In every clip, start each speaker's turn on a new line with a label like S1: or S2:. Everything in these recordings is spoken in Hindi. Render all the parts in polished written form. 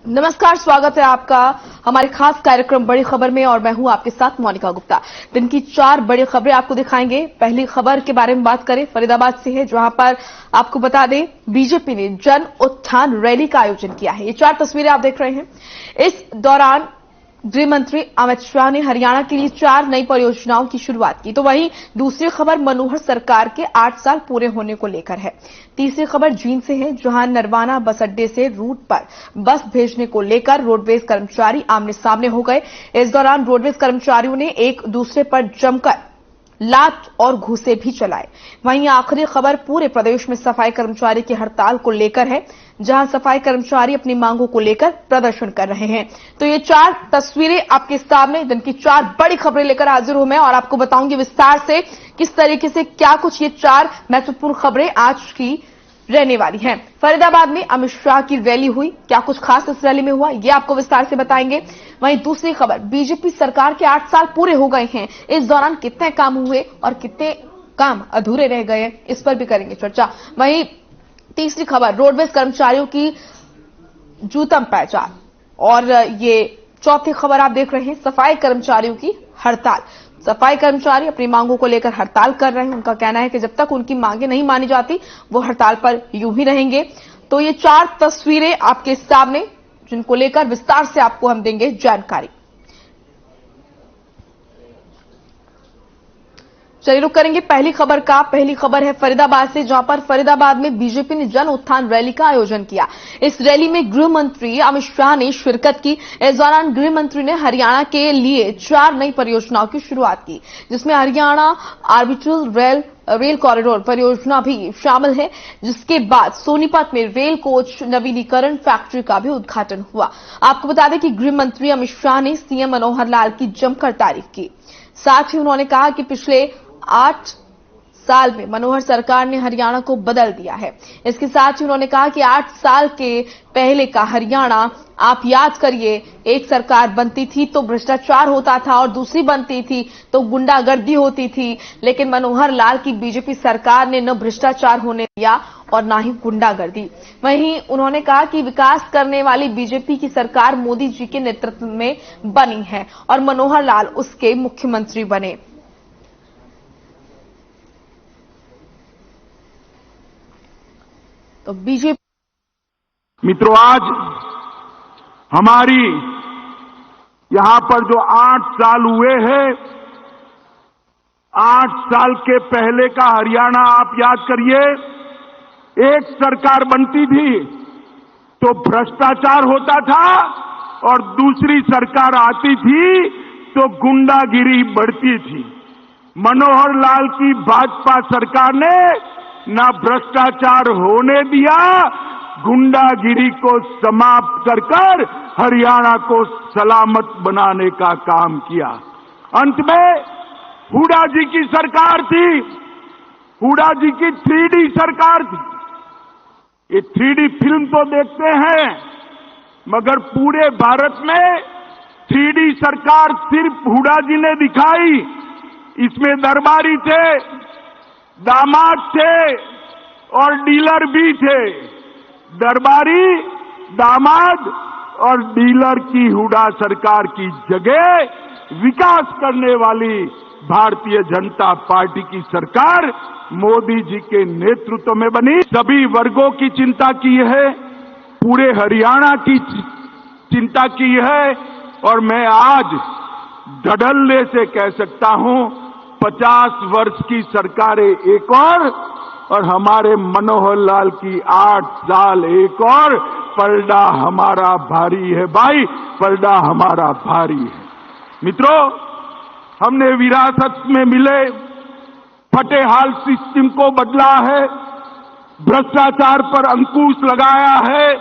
S1: नमस्कार, स्वागत है आपका हमारे खास कार्यक्रम बड़ी खबर में और मैं हूं आपके साथ मोनिका गुप्ता। दिन की 4 बड़ी खबरें आपको दिखाएंगे। पहली खबर के बारे में बात करें, फरीदाबाद से है, जहां पर आपको बता दें बीजेपी ने जन उत्थान रैली का आयोजन किया है। ये 4 तस्वीरें आप देख रहे हैं। इस दौरान गृह मंत्री अमित शाह ने हरियाणा के लिए 4 नई परियोजनाओं की शुरुआत की। तो वहीं दूसरी खबर मनोहर सरकार के 8 साल पूरे होने को लेकर है। तीसरी खबर जींद से है, जहां नरवाना बस अड्डे से रूट पर बस भेजने को लेकर रोडवेज कर्मचारी आमने सामने हो गए। इस दौरान रोडवेज कर्मचारियों ने एक दूसरे पर जमकर लात और घूंसे भी चलाए। वहीं आखिरी खबर पूरे प्रदेश में सफाई कर्मचारी की हड़ताल को लेकर है, जहां सफाई कर्मचारी अपनी मांगों को लेकर प्रदर्शन कर रहे हैं। तो ये 4 तस्वीरें आपके सामने दिन की 4 बड़ी खबरें लेकर हाजिर हूं मैं और आपको बताऊंगी विस्तार से किस तरीके से क्या कुछ ये 4 महत्वपूर्ण खबरें आज की रहने वाली हैं। फरीदाबाद में अमित शाह की रैली हुई, क्या कुछ खास इस रैली में हुआ ये आपको विस्तार से बताएंगे। वहीं दूसरी खबर, बीजेपी सरकार के 8 साल पूरे हो गए हैं, इस दौरान कितने काम हुए और कितने काम अधूरे रह गए, इस पर भी करेंगे चर्चा। वहीं तीसरी खबर, रोडवेज कर्मचारियों की जूतम पहचान, और ये चौथी खबर आप देख रहे हैं, सफाई कर्मचारियों की हड़ताल। सफाई कर्मचारी अपनी मांगों को लेकर हड़ताल कर रहे हैं। उनका कहना है कि जब तक उनकी मांगे नहीं मानी जाती वो हड़ताल पर यूं ही रहेंगे। तो ये 4 तस्वीरें आपके सामने, जिनको लेकर विस्तार से आपको हम देंगे जानकारी। चलिए रुक करेंगे पहली खबर का। पहली खबर है फरीदाबाद से, जहां पर फरीदाबाद में बीजेपी ने जन उत्थान रैली का आयोजन किया। इस रैली में गृह मंत्री अमित शाह ने शिरकत की। इस दौरान गृह मंत्री ने हरियाणा के लिए 4 नई परियोजनाओं की शुरुआत की, जिसमें हरियाणा आर्बिट्रल रेल कॉरिडोर परियोजना भी शामिल है। जिसके बाद सोनीपत में रेल कोच नवीनीकरण फैक्ट्री का भी उद्घाटन हुआ। आपको बता दें कि गृह मंत्री अमित शाह ने सीएम मनोहर लाल की जमकर तारीफ की। साथ ही उन्होंने कहा कि पिछले 8 साल में मनोहर सरकार ने हरियाणा को बदल दिया है। इसके साथ ही उन्होंने कहा कि 8 साल के पहले का हरियाणा आप याद करिए, एक सरकार बनती थी तो भ्रष्टाचार होता था और दूसरी बनती थी तो गुंडागर्दी होती थी, लेकिन मनोहर लाल की बीजेपी सरकार ने न भ्रष्टाचार होने दिया और न ही गुंडागर्दी। वहीं उन्होंने कहा कि विकास करने वाली बीजेपी की सरकार मोदी जी के नेतृत्व में बनी है और मनोहर लाल उसके मुख्यमंत्री बने। तो बीजेपी
S2: मित्रों, आज हमारी यहां पर जो 8 साल हुए हैं, 8 साल के पहले का हरियाणा आप याद करिए, एक सरकार बनती थी तो भ्रष्टाचार होता था और दूसरी सरकार आती थी तो गुंडागिरी बढ़ती थी। मनोहर लाल की भाजपा सरकार ने ना भ्रष्टाचार होने दिया, गुंडागिरी को समाप्त कर कर हरियाणा को सलामत बनाने का काम किया। अंत में हुड्डा जी की सरकार थी, हुड्डा जी की 3D सरकार थी। ये 3D फिल्म तो देखते हैं, मगर पूरे भारत में 3D सरकार सिर्फ हुड्डा जी ने दिखाई। इसमें दरबारी थे, दामाद थे और डीलर भी थे। दरबारी, दामाद और डीलर की हुड्डा सरकार की जगह विकास करने वाली भारतीय जनता पार्टी की सरकार मोदी जी के नेतृत्व में बनी। सभी वर्गों की चिंता की है, पूरे हरियाणा की चिंता की है और मैं आज धड़ल्ले से कह सकता हूं 50 वर्ष की सरकारें एक और हमारे मनोहर लाल की 8 साल एक और। पलड़ा हमारा भारी है भाई, पलड़ा हमारा भारी है। मित्रों, हमने विरासत में मिले फटेहाल सिस्टम को बदला है, भ्रष्टाचार पर अंकुश लगाया है,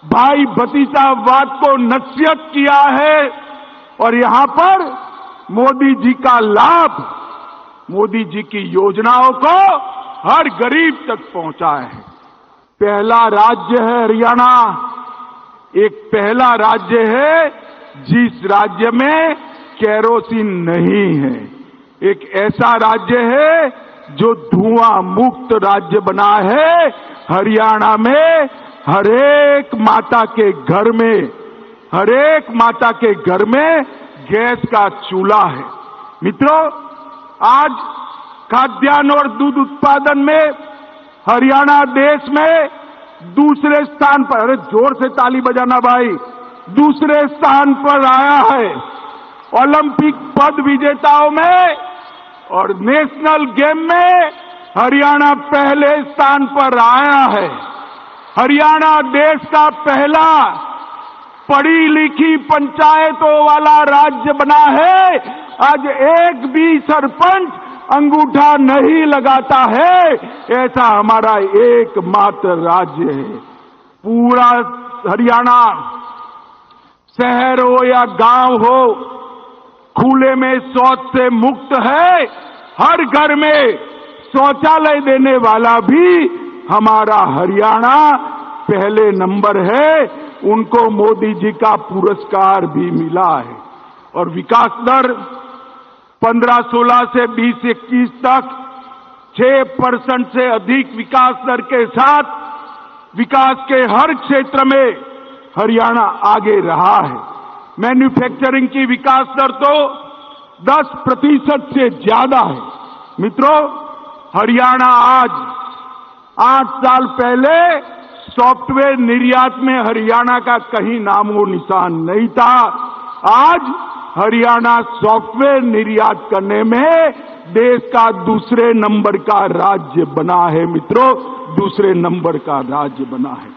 S2: भाई भतीजावाद को नसीहत किया है और यहां पर मोदी जी का लाभ, मोदी जी की योजनाओं को हर गरीब तक पहुंचा है। पहला राज्य है हरियाणा, एक पहला राज्य है जिस राज्य में केरोसिन नहीं है। एक ऐसा राज्य है जो धुआं मुक्त राज्य बना है। हरियाणा में हरेक माता के घर में गैस का चूल्हा है। मित्रों, आज खाद्यान्न और दूध उत्पादन में हरियाणा देश में दूसरे स्थान पर, अरे जोर से ताली बजाना भाई, दूसरे स्थान पर आया है। ओलंपिक पद विजेताओं में और नेशनल गेम में हरियाणा पहले स्थान पर आया है। हरियाणा देश का पहला पढ़ी लिखी पंचायतों वाला राज्य बना है। आज एक भी सरपंच अंगूठा नहीं लगाता है, ऐसा हमारा एकमात्र राज्य है। पूरा हरियाणा, शहर हो या गांव हो, खुले में शौच से मुक्त है। हर घर में शौचालय देने वाला भी हमारा हरियाणा पहले नंबर है। उनको मोदी जी का पुरस्कार भी मिला है। और विकास दर 15-16 से 20-21 तक 6% से अधिक विकास दर के साथ विकास के हर क्षेत्र में हरियाणा आगे रहा है। मैन्युफैक्चरिंग की विकास दर तो 10% से ज्यादा है। मित्रों, हरियाणा आज 8 साल पहले सॉफ्टवेयर निर्यात में हरियाणा का कहीं नामो निशान नहीं था। आज हरियाणा सॉफ्टवेयर निर्यात करने में देश का दूसरे नंबर का राज्य बना है। मित्रों, दूसरे नंबर का राज्य बना है।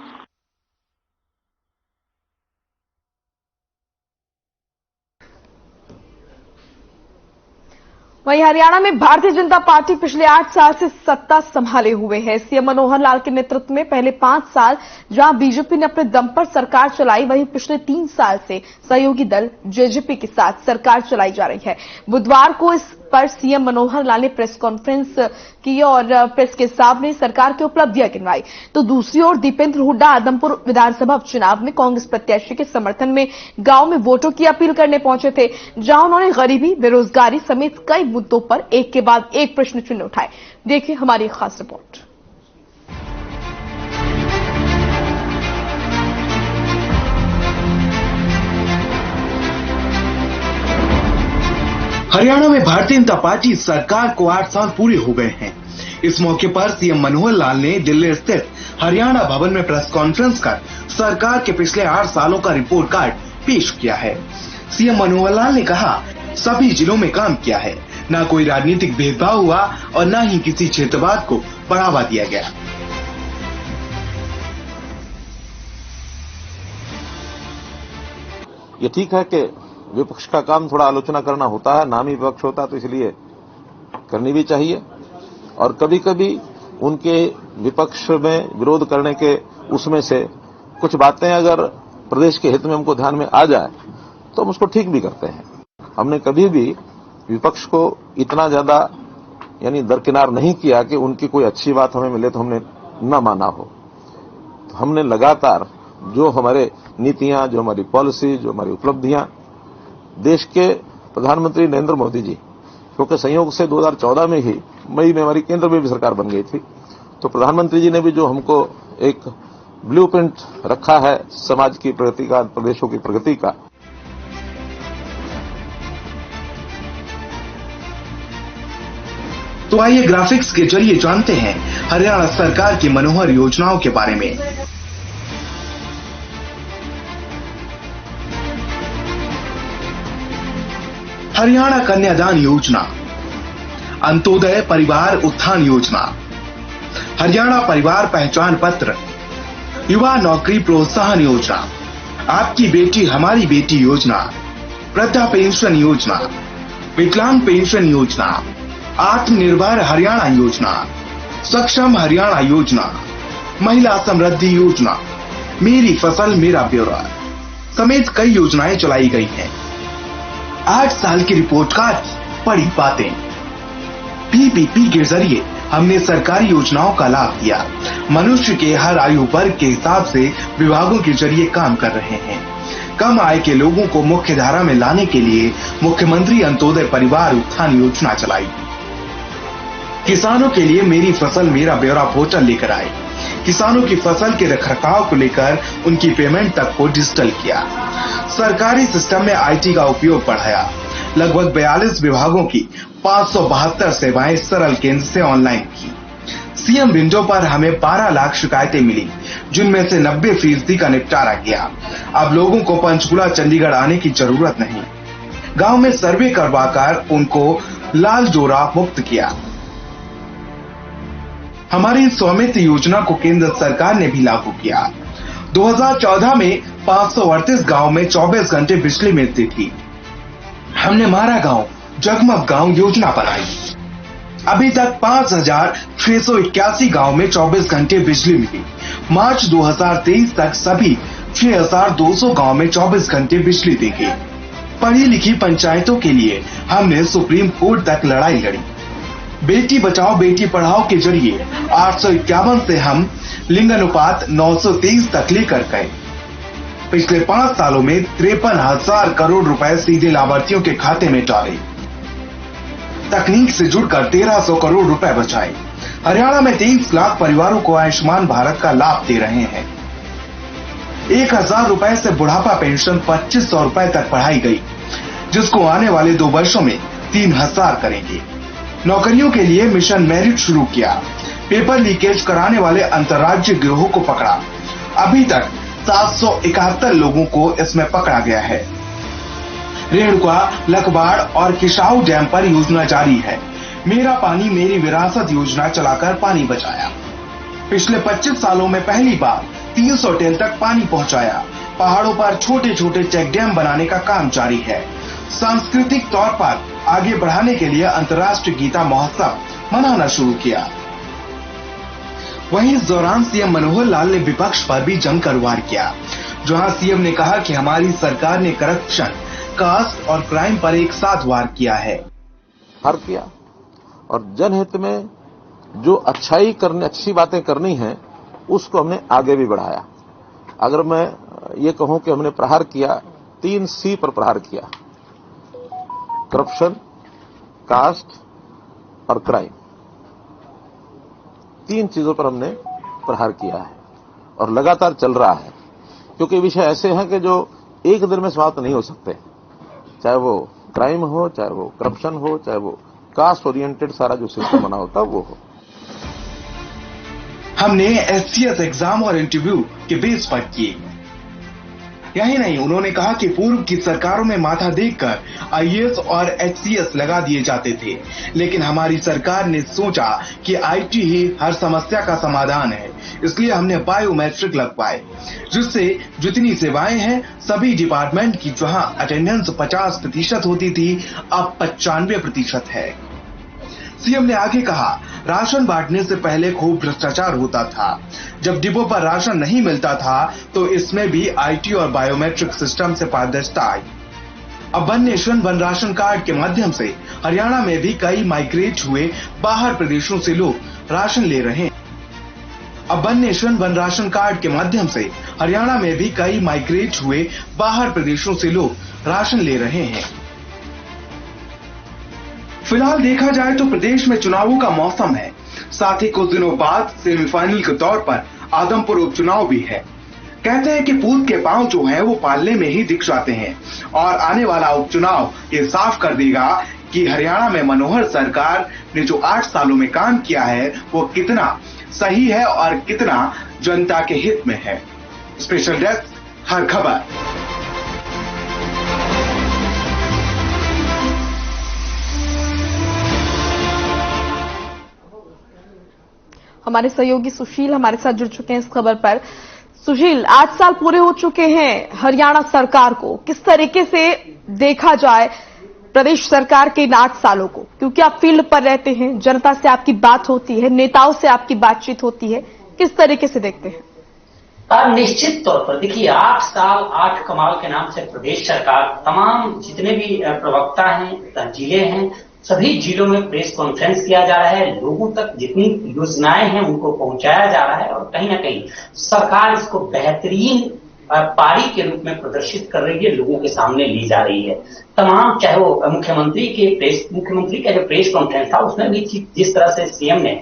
S1: वहीं हरियाणा में भारतीय जनता पार्टी पिछले 8 साल से सत्ता संभाले हुए है। सीएम मनोहर लाल के नेतृत्व में पहले 5 साल जहां बीजेपी ने अपने दम पर सरकार चलाई, वहीं पिछले 3 साल से सहयोगी दल जेजेपी के साथ सरकार चलाई जा रही है। बुधवार को इस पर सीएम मनोहर लाल ने प्रेस कॉन्फ्रेंस की और प्रेस के सामने सरकार की उपलब्धियां गिनवाई। तो दूसरी ओर दीपेंद्र हुड्डा आदमपुर विधानसभा चुनाव में कांग्रेस प्रत्याशी के समर्थन में गांव में वोटों की अपील करने पहुंचे थे, जहां उन्होंने गरीबी, बेरोजगारी समेत कई मुद्दों पर एक के बाद एक प्रश्न चिन्ह उठाए। देखिए हमारी खास रिपोर्ट।
S3: हरियाणा में भारतीय जनता पार्टी सरकार को 8 साल पूरे हो गए हैं। इस मौके पर सीएम मनोहर लाल ने दिल्ली स्थित हरियाणा भवन में प्रेस कॉन्फ्रेंस कर सरकार के पिछले 8 सालों का रिपोर्ट कार्ड पेश किया है। सीएम मनोहर लाल ने कहा, सभी जिलों में काम किया है, न कोई राजनीतिक भेदभाव हुआ और न ही किसी क्षेत्रवाद को बढ़ावा दिया गया।
S4: ये ठीक है कि विपक्ष का काम थोड़ा आलोचना करना होता है, नामी विपक्ष होता है, तो इसलिए करनी भी चाहिए। और कभी कभी उनके विपक्ष में विरोध करने के उसमें से कुछ बातें अगर प्रदेश के हित में हमको ध्यान में आ जाए तो हम उसको ठीक भी करते हैं। हमने कभी भी विपक्ष को इतना ज्यादा यानी दरकिनार नहीं किया कि उनकी कोई अच्छी बात हमें मिले तो हमने न माना हो। तो हमने लगातार जो हमारे नीतियां, जो हमारी पॉलिसी, जो हमारी उपलब्धियां, देश के प्रधानमंत्री नरेंद्र मोदी जी, क्योंकि संयोग से 2014 में ही मई में हमारी केंद्र में भी सरकार बन गई थी, तो प्रधानमंत्री जी ने भी जो हमको एक ब्लूप्रिंट रखा है समाज की प्रगति का, प्रदेशों की प्रगति का।
S3: तो आइए ग्राफिक्स के जरिए जानते हैं हरियाणा सरकार की मनोहर योजनाओं के बारे में। हरियाणा कन्यादान योजना, अंत्योदय परिवार उत्थान योजना, हरियाणा परिवार पहचान पत्र, युवा नौकरी प्रोत्साहन योजना, आपकी बेटी हमारी बेटी योजना, वृद्धा पेंशन योजना, विकलांग पेंशन योजना, आत्मनिर्भर हरियाणा योजना, सक्षम हरियाणा योजना, महिला समृद्धि योजना, मेरी फसल मेरा ब्यौरा समेत कई योजनाएं चलाई गई हैं। 8 साल की रिपोर्ट कार्ड, बड़ी बातें। पीपीपी के जरिए हमने सरकारी योजनाओं का लाभ दिया। मनुष्य के हर आयु वर्ग के हिसाब से विभागों के जरिए काम कर रहे हैं। कम आय के लोगों को मुख्य धारा में लाने के लिए मुख्यमंत्री अंत्योदय परिवार उत्थान योजना चलाई। किसानों के लिए मेरी फसल मेरा ब्यौरा पोर्टल लेकर आए। किसानों की फसल के रखरखाव को लेकर उनकी पेमेंट तक को डिजिटल किया। सरकारी सिस्टम में आईटी का उपयोग बढ़ाया। लगभग 42 विभागों की 572 सेवाएं सरल केंद्र से ऑनलाइन की। सीएम विंडो पर हमें 12 लाख शिकायतें मिली, जिनमें से 90% का निपटारा किया। अब लोगों को पंचकुला चंडीगढ़ आने की जरूरत नहीं। गांव में सर्वे करवाकर उनको लाल डोरा मुक्त किया। हमारी स्वामित्व योजना को केंद्र सरकार ने भी लागू किया। 2014 में 538 गांव में 24 घंटे बिजली मिलती थी। हमने मारा गांव जगमग गांव योजना बनाई। अभी तक 5,681 गांव में 24 घंटे बिजली मिली। मार्च 2023 तक सभी 6,200 गांव में 24 घंटे बिजली देंगे। पढ़ी लिखी पंचायतों के लिए हमने सुप्रीम कोर्ट तक लड़ाई लड़ी। बेटी बचाओ बेटी पढ़ाओ के जरिए 851 से हम लिंग अनुपात 923 तक लेकर गए। पिछले 5 सालों में 53,000 करोड़ रुपए सीधे लाभार्थियों के खाते में डाले। तकनीक से जुड़कर 1,300 करोड़ रुपए बचाए। हरियाणा में 23 लाख परिवारों को आयुष्मान भारत का लाभ दे रहे हैं। 1,000 रुपए से बुढ़ापा पेंशन 2,500 रुपए तक बढ़ाई गई, जिसको आने वाले 2 वर्षों में 3,000 करेंगे। नौकरियों के लिए मिशन मेरिट शुरू किया। पेपर लीकेज कराने वाले अंतर्राज्यीय गिरोह को पकड़ा। अभी तक 771 लोगों को इसमें पकड़ा गया है। रेणुका, लखबाड़ और किसाऊ डैम पर योजना जारी है। मेरा पानी मेरी विरासत योजना चलाकर पानी बचाया। पिछले 25 सालों में पहली बार 300 टन तक पानी पहुंचाया। पहाड़ों पर छोटे छोटे चेक डैम बनाने का काम जारी है। सांस्कृतिक तौर पर आगे बढ़ाने के लिए अंतर्राष्ट्रीय गीता महोत्सव मनाना शुरू किया। वहीं इस दौरान सीएम मनोहर लाल ने विपक्ष पर भी जमकर वार किया, जहां सीएम ने कहा कि हमारी सरकार ने करप्शन, कास्ट और क्राइम पर एक साथ वार किया है।
S4: हर किया और जनहित में जो अच्छी बातें करनी है उसको हमने आगे भी बढ़ाया। अगर मैं ये कहूं कि हमने प्रहार किया, 3 C पर प्रहार किया, करप्शन, कास्ट और क्राइम। 3 चीजों पर हमने प्रहार किया है और लगातार चल रहा है, क्योंकि विषय ऐसे हैं कि जो एक दिन में समाप्त नहीं हो सकते। चाहे वो क्राइम हो, चाहे वो करप्शन हो, चाहे वो कास्ट ओरिएंटेड सारा जो सिस्टम बना होता वो हो।
S3: हमने SCS एग्जाम और इंटरव्यू के बेस पर किए। यही नहीं, उन्होंने कहा कि पूर्व की सरकारों में माथा देखकर IAS और HCS लगा दिए जाते थे, लेकिन हमारी सरकार ने सोचा कि IT ही हर समस्या का समाधान है, इसलिए हमने बायोमेट्रिक लगवाए, जिससे जितनी सेवाएं हैं सभी डिपार्टमेंट की जहां अटेंडेंस 50% होती थी, अब 95% है। सीएम ने आगे कहा, राशन बांटने से पहले खूब भ्रष्टाचार होता था। जब डिपो पर राशन नहीं मिलता था तो इसमें भी IT और बायोमेट्रिक सिस्टम से पारदर्शिता आई। अब one nation one ration card के माध्यम से हरियाणा में भी कई माइग्रेट हुए बाहर प्रदेशों से लोग राशन ले रहे हैं। अब one nation one ration card के माध्यम से हरियाणा में भी कई माइग्रेट हुए बाहर प्रदेशों से लोग राशन ले रहे हैं। फिलहाल देखा जाए तो प्रदेश में चुनावों का मौसम है, साथ ही कुछ दिनों बाद सेमीफाइनल के तौर पर आदमपुर उपचुनाव भी है। कहते हैं कि पूत के पांव जो है वो पालने में ही दिख जाते हैं और आने वाला उपचुनाव ये साफ कर देगा कि हरियाणा में मनोहर सरकार ने जो 8 सालों में काम किया है वो कितना सही है और कितना जनता के हित में है। स्पेशल डेस्क, हर खबर।
S1: हमारे सहयोगी सुशील हमारे साथ जुड़ चुके हैं इस खबर पर। सुशील, 8 साल पूरे हो चुके हैं हरियाणा सरकार को, किस तरीके से देखा जाए प्रदेश सरकार के इन 8 सालों को, क्योंकि आप फील्ड पर रहते हैं, जनता से आपकी बात होती है, नेताओं से आपकी बातचीत होती है, किस तरीके से देखते हैं?
S5: निश्चित तौर पर देखिए, 8 साल 8 कमाल के नाम से प्रदेश सरकार तमाम जितने भी प्रवक्ता हैं, जिले हैं, सभी जिलों में प्रेस कॉन्फ्रेंस किया जा रहा है। लोगों तक जितनी योजनाएं हैं उनको पहुंचाया जा रहा है और कहीं ना कहीं सरकार इसको बेहतरीन पारी के रूप में प्रदर्शित कर रही है, लोगों के सामने ली जा रही है। तमाम, चाहे वो मुख्यमंत्री का जो प्रेस कॉन्फ्रेंस था उसमें भी जिस तरह से सीएम ने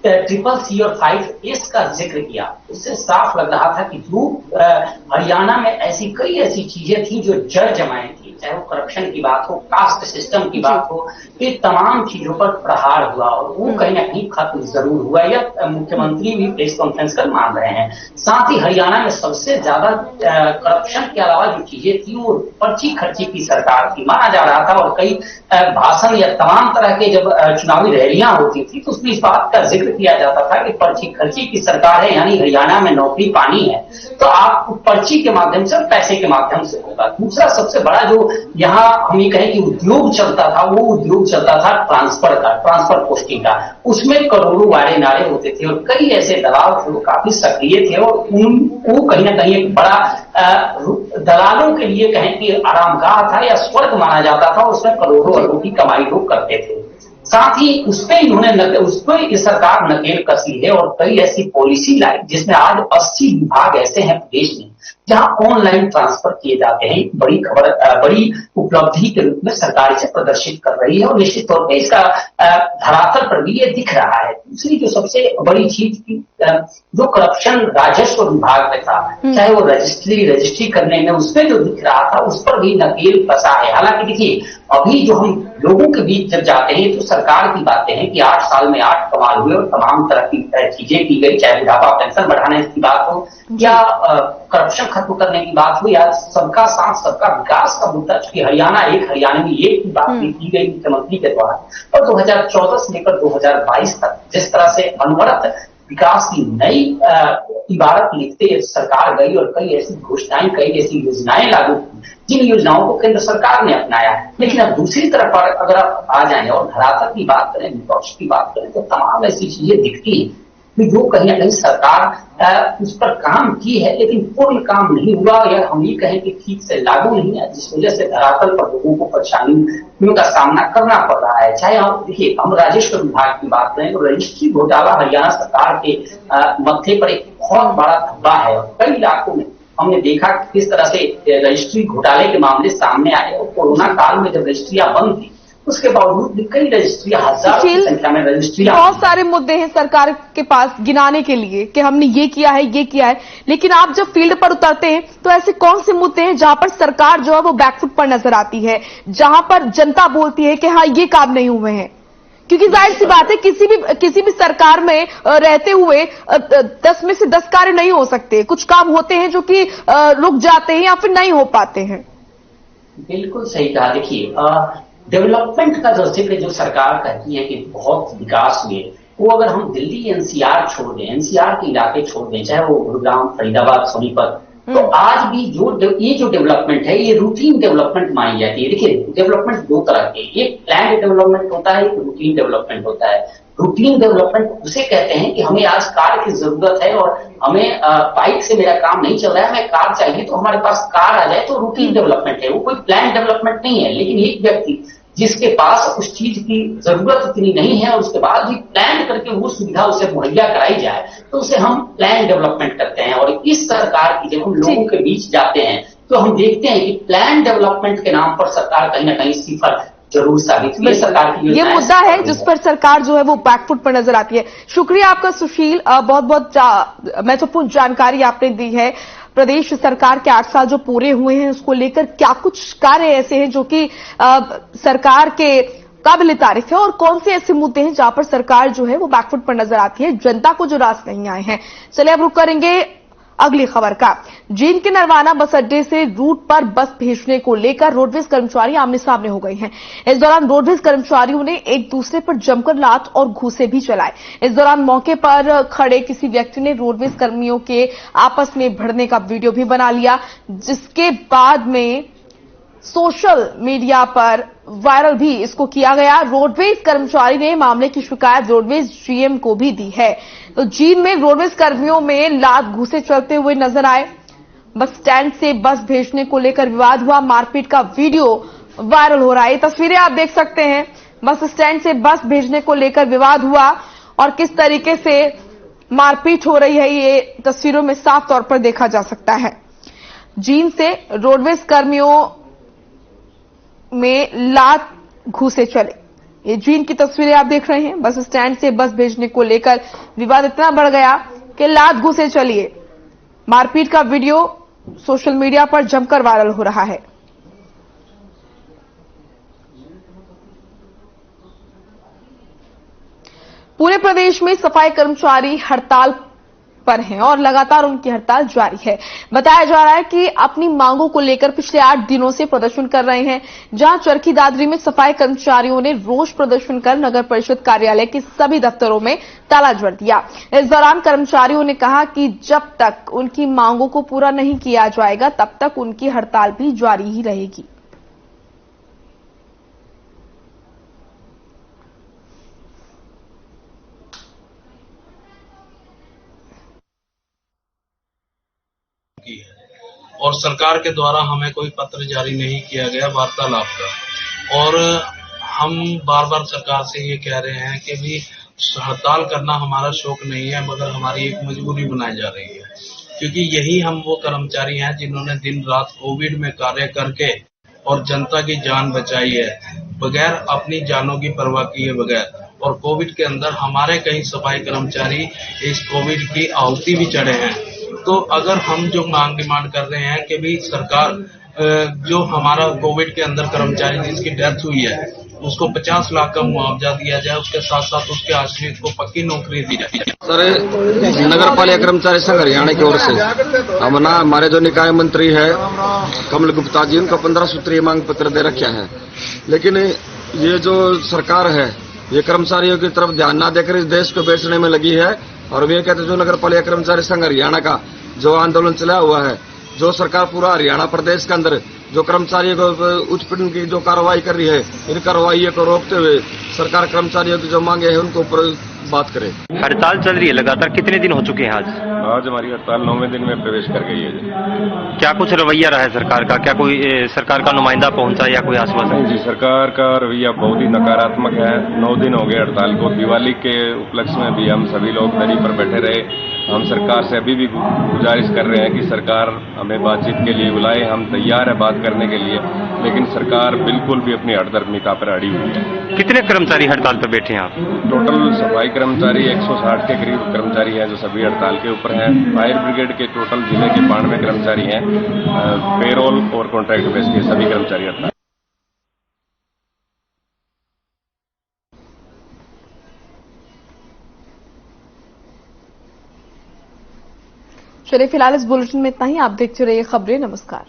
S5: CCC और 5S का जिक्र किया, उससे साफ लग रहा था कि जो हरियाणा में कई ऐसी चीजें थी जो जड़ जमाए थी, चाहे वो करप्शन की बात हो, कास्ट सिस्टम की बात हो, ये तमाम चीजों पर प्रहार हुआ और वो कहीं ना कहीं खत्म जरूर हुआ। यह मुख्यमंत्री भी प्रेस कॉन्फ्रेंस कर मान रहे हैं। साथ ही हरियाणा में सबसे ज्यादा करप्शन के अलावा जो चीजें थी वो पर्ची खर्ची की सरकार थी माना जा रहा था, और कई भाषण या तमाम तरह के जब चुनावी रैलियां होती थी तो उसमें इस बात का जिक्र किया जाता था कि पर्ची खर्ची की सरकार है, यानी हरियाणा में नौकरी पानी है तो आप पर्ची के माध्यम से, पैसे के माध्यम से होगा। दूसरा सबसे बड़ा जो यहाँ हम ये कहें कि उद्योग चलता था, वो उद्योग चलता था ट्रांसफर पोस्टिंग का। उसमें करोड़ों वारे नारे होते थे और कई ऐसे दलाल थे वो काफी सक्रिय थे और उनको कहीं ना कहीं एक बड़ा दलालों के लिए कहें कि आरामगाह था या स्वर्ग माना जाता था, उसमें करोड़ों अरबों की कमाई लोग करते थे। साथ ही उसपे ये सरकार नकेल कसी है और कई ऐसी पॉलिसी लाई जिसमें आज 80 विभाग ऐसे हैं प्रदेश में जहां ऑनलाइन ट्रांसफर किए जाते हैं। बड़ी खबर, बड़ी उपलब्धि के रूप में सरकार इसे प्रदर्शित कर रही है और निश्चित तौर पे इसका धरातल पर भी ये दिख रहा है। दूसरी जो सबसे बड़ी चीज थी, जो करप्शन राजस्व विभाग में था, चाहे वो रजिस्ट्री करने में उसमें जो दिख रहा था उस पर भी नकेल कसा है। हालांकि देखिए अभी जो हम लोगों के बीच जब जाते हैं तो सरकार की बातें हैं कि 8 साल में 8 कमाल हुए और तमाम तरह की चीजें की गई, चाहे बुढ़ापा पेंशन बढ़ाने की बात हो या करप्शन खत्म करने की बात हो या सबका साथ सबका विकास का मुद्दा, चूंकि हरियाणा एक की बात भी की गई मुख्यमंत्री के द्वारा। और 2014 से लेकर 2022 तक जिस तरह से अनवरत विकास की नई इबारत लिखते सरकार गई और कई ऐसी घोषणाएं, कई ऐसी योजनाएं लागू की जिन योजनाओं को केंद्र सरकार ने अपनाया। लेकिन अब दूसरी तरफ अगर आप आ जाएं और धरातल की बात करें, विपक्ष की बात करें, तो तमाम ऐसी चीजें दिखती हैं कि जो कहीं ना कहीं सरकार उस पर काम की है लेकिन पूर्ण काम नहीं हुआ या हम ये कहें कि ठीक से लागू नहीं है, जिस वजह से धरातल पर लोगों को परेशानियों का सामना करना पड़ रहा है। चाहे आप देखिए हम राजस्व विभाग की बात करें तो रजिस्ट्री घोटाला हरियाणा सरकार के मत्थे पर एक बहुत बड़ा धब्बा है और कई इलाकों में हमने देखा किस तरह से रजिस्ट्री घोटाले के मामले सामने आए और कोरोना काल में जब रजिस्ट्रियां बंद थी उसके बावजूद भी कई रजिस्ट्रियां, हजारों की संख्या में रजिस्ट्रियां,
S1: बहुत सारे मुद्दे हैं सरकार के पास गिनाने के लिए कि हमने ये किया है, लेकिन आप जब फील्ड पर उतरते हैं तो ऐसे कौन से मुद्दे हैं जहां पर सरकार जो है वो बैकफुट पर नजर आती है, जहां पर जनता बोलती है कि हाँ ये काम नहीं हुए हैं? क्योंकि जाहिर सी बात है किसी भी सरकार में रहते हुए 10 में से 10 कार्य नहीं हो सकते, कुछ काम होते हैं जो कि रुक जाते हैं या फिर नहीं हो पाते हैं।
S5: बिल्कुल सही कहा। देखिए डेवलपमेंट का जो जिक्र जो सरकार कहती है कि बहुत विकास हुए, वो अगर हम दिल्ली एनसीआर छोड़ दें, एनसीआर के इलाके छोड़ दें, चाहे वो गुरुग्राम, फरीदाबाद, सोनीपत, तो आज भी ये जो डेवलपमेंट है ये रूटीन डेवलपमेंट मानी जाती है। देखिए डेवलपमेंट दो तरह के, एक प्लान डेवलपमेंट होता है, एक रूटीन डेवलपमेंट होता है। रूटीन डेवलपमेंट उसे कहते हैं कि हमें आज कार की जरूरत है और हमें बाइक से मेरा काम नहीं चल रहा है, हमें कार चाहिए तो हमारे पास कार आ जाए, तो रूटीन डेवलपमेंट है, वो कोई प्लान डेवलपमेंट नहीं है। लेकिन एक व्यक्ति जिसके पास उस चीज की जरूरत इतनी नहीं है और उसके बाद भी प्लान करके वो सुविधा उसे मुहैया कराई जाए तो उसे हम प्लान डेवलपमेंट करते हैं। और इस सरकार की जब हम लोगों के बीच जाते हैं तो हम देखते हैं कि प्लान डेवलपमेंट के नाम पर सरकार कहीं ना कहीं सिफर जरूर साबित हुई है। सरकार की
S1: ये मुद्दा है जिस पर सरकार जो है वो बैकफुट पर नजर आती है। शुक्रिया आपका सुशील, बहुत बहुत महत्वपूर्ण जानकारी आपने दी है। प्रदेश सरकार के 8 साल जो पूरे हुए हैं उसको लेकर क्या कुछ कार्य ऐसे हैं जो कि सरकार के काबिल तारीफ है और कौन से ऐसे मुद्दे हैं जहां पर सरकार जो है वो बैकफुट पर नजर आती है, जनता को जो रास नहीं आए हैं। चलिए अब रुक करेंगे अगली खबर का। जींद के नरवाना बस अड्डे से रूट पर बस भेजने को लेकर रोडवेज कर्मचारी आमने सामने हो गए हैं। इस दौरान रोडवेज कर्मचारियों ने एक दूसरे पर जमकर लात और घूंसे भी चलाए। इस दौरान मौके पर खड़े किसी व्यक्ति ने रोडवेज कर्मियों के आपस में भिड़ने का वीडियो भी बना लिया, जिसके बाद में सोशल मीडिया पर वायरल भी इसको किया गया। रोडवेज कर्मचारी ने मामले की शिकायत रोडवेज जीएम को भी दी है। तो जींद में रोडवेज कर्मियों में लात घूंसे चलते हुए नजर आए। बस स्टैंड से बस भेजने को लेकर विवाद हुआ, मारपीट का वीडियो वायरल हो रहा है। ये तस्वीरें आप देख सकते हैं, बस स्टैंड से बस भेजने को लेकर विवाद हुआ और किस तरीके से मारपीट हो रही है ये तस्वीरों में साफ तौर पर देखा जा सकता है। जींद से रोडवेज कर्मियों में लात घूंसे चले। ये जीन की तस्वीरें आप देख रहे हैं। बस स्टैंड से बस भेजने को लेकर विवाद इतना बढ़ गया कि लात घुसे चलिए। मारपीट का वीडियो सोशल मीडिया पर जमकर वायरल हो रहा है। पूरे प्रदेश में सफाई कर्मचारी हड़ताल पर हैं और लगातार उनकी हड़ताल जारी है। बताया जा रहा है कि अपनी मांगों को लेकर पिछले 8 दिनों से प्रदर्शन कर रहे हैं। जहां चरखी दादरी में सफाई कर्मचारियों ने रोष प्रदर्शन कर नगर परिषद कार्यालय के सभी दफ्तरों में ताला जड़ दिया। इस दौरान कर्मचारियों ने कहा कि जब तक उनकी मांगों को पूरा नहीं किया जाएगा तब तक उनकी हड़ताल भी जारी ही रहेगी।
S6: और सरकार के द्वारा हमें कोई पत्र जारी नहीं किया गया वार्तालाप का। और हम बार बार सरकार से ये कह रहे हैं कि भी हड़ताल करना हमारा शौक नहीं है, मगर हमारी एक मजबूरी बनाई जा रही है, क्योंकि यही हम वो कर्मचारी हैं जिन्होंने दिन रात कोविड में कार्य करके और जनता की जान बचाई है, बगैर अपनी जानों की परवाह किए बगैर। और कोविड के अंदर हमारे कई सफाई कर्मचारी इस कोविड की आहुति भी चढ़े हैं। तो अगर हम जो मांग डिमांड कर रहे हैं कि भी सरकार जो हमारा कोविड के अंदर कर्मचारी जिसकी डेथ हुई है उसको 50 लाख का मुआवजा दिया जाए, उसके साथ साथ उसके आश्रित को पक्की नौकरी दी जाए।
S7: सर, नगर पालिका कर्मचारी संघ हरियाणा की ओर से हमारे जो निकाय मंत्री है कमल गुप्ता जी, उनको 15 सूत्रीय मांग पत्र दे रखा है। लेकिन ये जो सरकार है ये कर्मचारियों की तरफ ध्यान न देकर इस देश को बेचने में लगी है। और वे कहते जो नगर पालिका कर्मचारी संघ हरियाणा का जो आंदोलन चला हुआ है, जो सरकार पूरा हरियाणा प्रदेश के अंदर जो कर्मचारियों को उत्पीड़न की जो कार्रवाई कर रही है, इन कार्रवाइयों को रोकते हुए सरकार कर्मचारियों की जो मांगे हैं उनको ऊपर बात करे।
S8: हड़ताल चल रही है लगातार, कितने दिन हो चुके हैं आज?
S9: आज हमारी हड़ताल 9वें दिन में प्रवेश कर गई है।
S8: क्या कुछ रवैया रहा है सरकार का? क्या कोई सरकार का नुमाइंदा पहुंचा या कोई आश्वासन?
S9: जी, सरकार का रवैया बहुत ही नकारात्मक है। 9 दिन हो गए हड़ताल को। दिवाली के उपलक्ष्य में भी हम सभी लोग दरी पर बैठे रहे। हम सरकार से अभी भी गुजारिश कर रहे हैं कि सरकार हमें बातचीत के लिए बुलाए। हम तैयार है बात करने के लिए, लेकिन सरकार बिल्कुल भी अपनी हठधर्मिता पर अड़ी हुई है।
S8: कितने कर्मचारी हड़ताल पर बैठे हैं आप?
S9: टोटल सफाई कर्मचारी 160 के करीब कर्मचारी हैं जो सभी हड़ताल के ऊपर हैं। फायर ब्रिगेड के टोटल जिले के 92 कर्मचारी हैं। पेरोल और कॉन्ट्रैक्ट बेस के सभी कर्मचारी हड़ताल।
S1: चलिए फिलहाल इस बुलेटिन में इतना ही। आप देखते रहिए खबरें। नमस्कार।